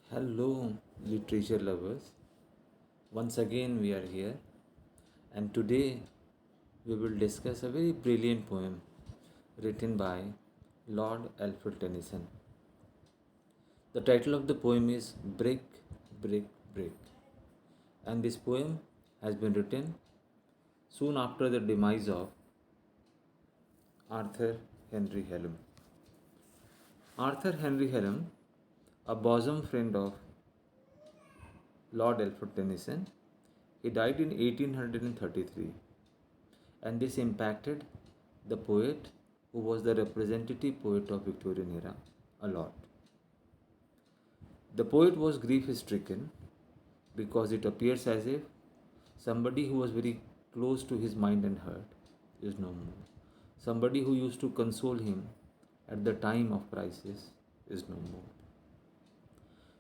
Hello, literature lovers. Once again, we are here, and today we will discuss a very brilliant poem written by Lord Alfred Tennyson. The title of the poem is Brick, Brick, Brick, and this poem has been written soon after the demise of Arthur Henry Hellum. Arthur Henry Hellum, a bosom friend of Lord Alfred Tennyson, he died in 1833, and this impacted the poet who was the representative poet of Victorian era a lot. The poet was grief stricken because it appears as if somebody who was very close to his mind and heart is no more. Somebody who used to console him at the time of crisis is no more.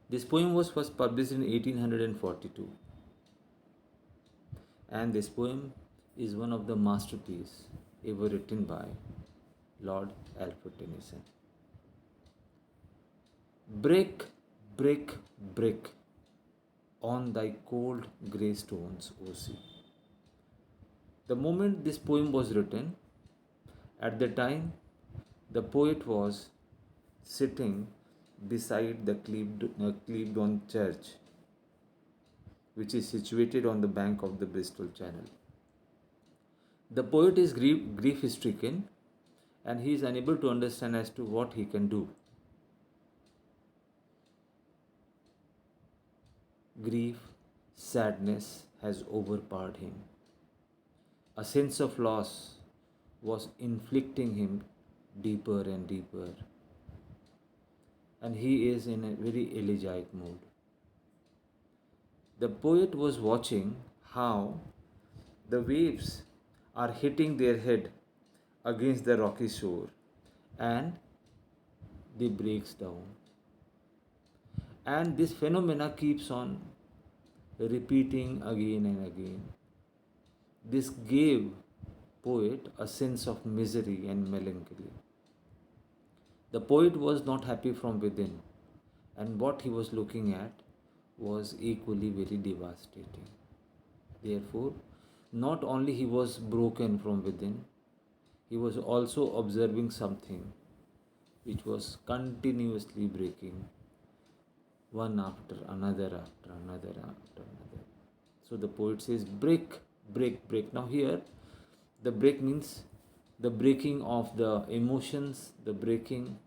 This poem was first published in 1842, and this poem is one of the masterpieces ever written by Lord Alfred Tennyson. Brick, brick, brick on thy cold grey stones, O sea. The moment this poem was written, at the time the poet was sitting beside the Clevedon church, which is situated on the bank of the Bristol Channel. The poet is grief stricken and he is unable to understand as to what he can do. Grief, sadness has overpowered him. A sense of loss was inflicting him deeper and deeper, and he is in a very elegiac mood. The poet was watching how the waves are hitting their head against the rocky shore and they breaks down. And this phenomena keeps on repeating again and again. This gave poet a sense of misery and melancholy. The poet was not happy from within, and what he was looking at was equally very devastating. Therefore, not only he was broken from within, he was also observing something which was continuously breaking, one after another, after another, after another. So the poet says, break, break, break. Now here, the break means the breaking of the emotions, the breakdown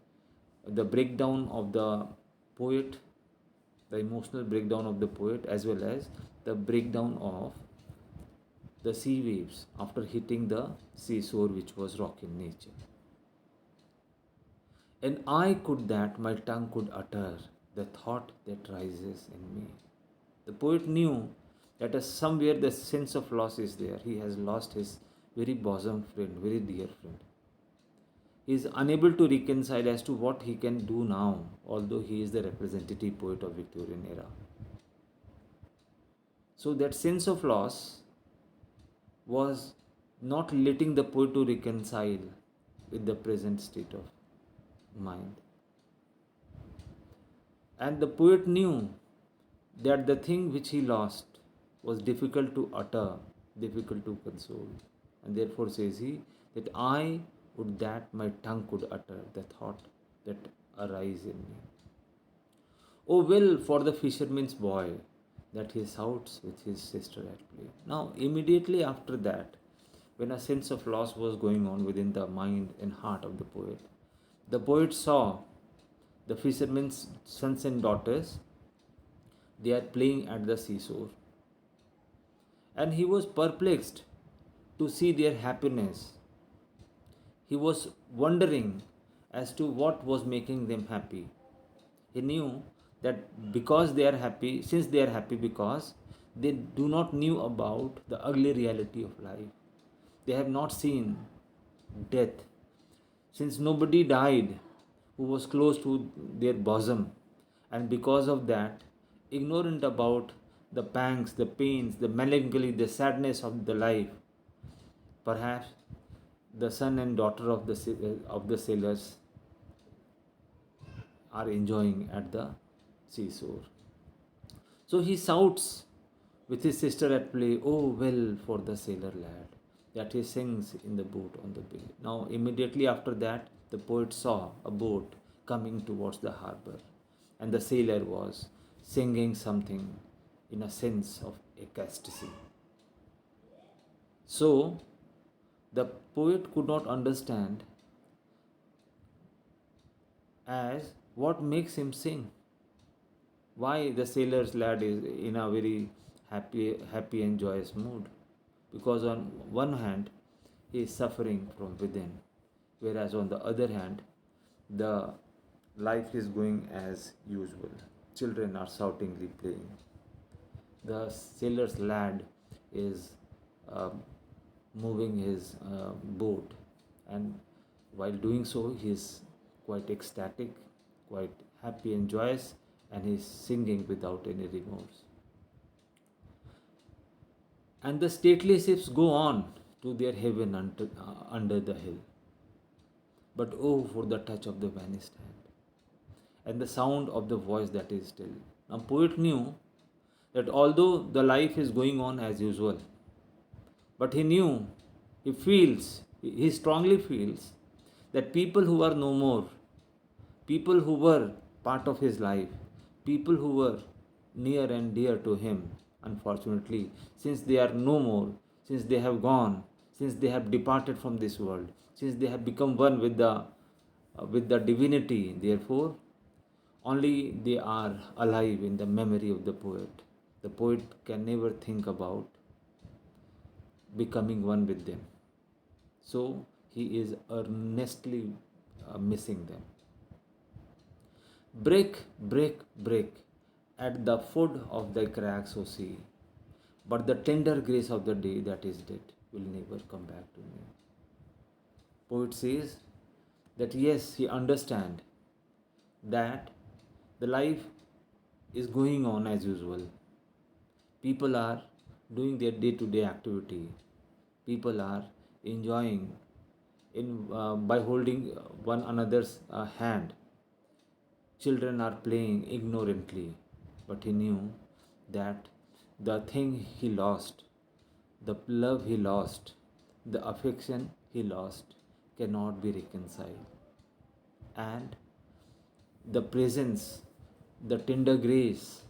of the poet, the emotional breakdown of the poet, as well as the breakdown of the sea waves after hitting the seashore, which was rock in nature. And I could that my tongue could utter the thought that rises in me. The poet knew that somewhere the sense of loss is there. He has lost his very bosom friend, very dear friend. He is unable to reconcile as to what he can do now, although he is the representative poet of Victorian era. So that sense of loss was not letting the poet to reconcile with the present state of mind. And the poet knew that the thing which he lost was difficult to utter, difficult to console. And therefore says he that I would that my tongue could utter the thought that arise in me. Oh well for the fisherman's boy that he shouts with his sister at play. Now immediately after that, when a sense of loss was going on within the mind and heart of the poet saw the fishermen's sons and daughters, they are playing at the seashore. And he was perplexed to see their happiness. He was wondering as to what was making them happy. He knew that because they are happy, since they are happy because they do not knew about the ugly reality of life. They have not seen death. Since nobody died who was close to their bosom, and because of that, ignorant about the pangs, the pains, the melancholy, the sadness of the life, perhaps the son and daughter of the sailors are enjoying at the seashore. So he shouts with his sister at play, "Oh, well for the sailor lad," that he sings in the boat on the bay. Now, immediately after that, the poet saw a boat coming towards the harbor, and the sailor was singing something in a sense of ecstasy. So, the poet could not understand as what makes him sing. Why the sailor's lad is in a very happy and joyous mood? Because on one hand, he is suffering from within, whereas on the other hand, the life is going as usual. Children are shoutingly playing. The sailor's lad is uh, moving his boat, and while doing so, he is quite ecstatic, quite happy and joyous, and he is singing without any remorse. And the stately ships go on to their haven under the hill. But oh, for the touch of the vanished hand and the sound of the voice that is still. Now, poet knew that although the life is going on as usual, but he knew, he strongly feels that people who are no more, people who were part of his life, people who were near and dear to him, unfortunately, since they are no more, since they have gone, since they have departed from this world, since they have become one with the divinity, therefore, only they are alive in the memory of the poet. The poet can never think about becoming one with them. So he is earnestly missing them. Break, break, break at the foot of the cracks, O sea, but the tender grace of the day that is dead will never come back to me. Poet says that yes, he understands that the life is going on as usual. People are doing their day-to-day activity. People are enjoying by holding one another's hand. Children are playing ignorantly, but he knew that the thing he lost, the love he lost, the affection he lost cannot be reconciled. And the presence, the tender grace,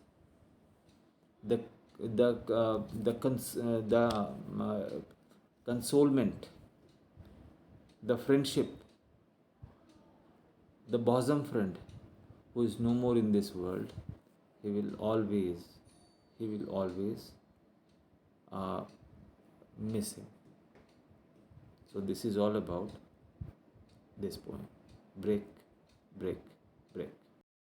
the consolement, the friendship, the bosom friend who is no more in this world, he will always, he will always uh, miss him. So this is all about this poem. Break, break, break.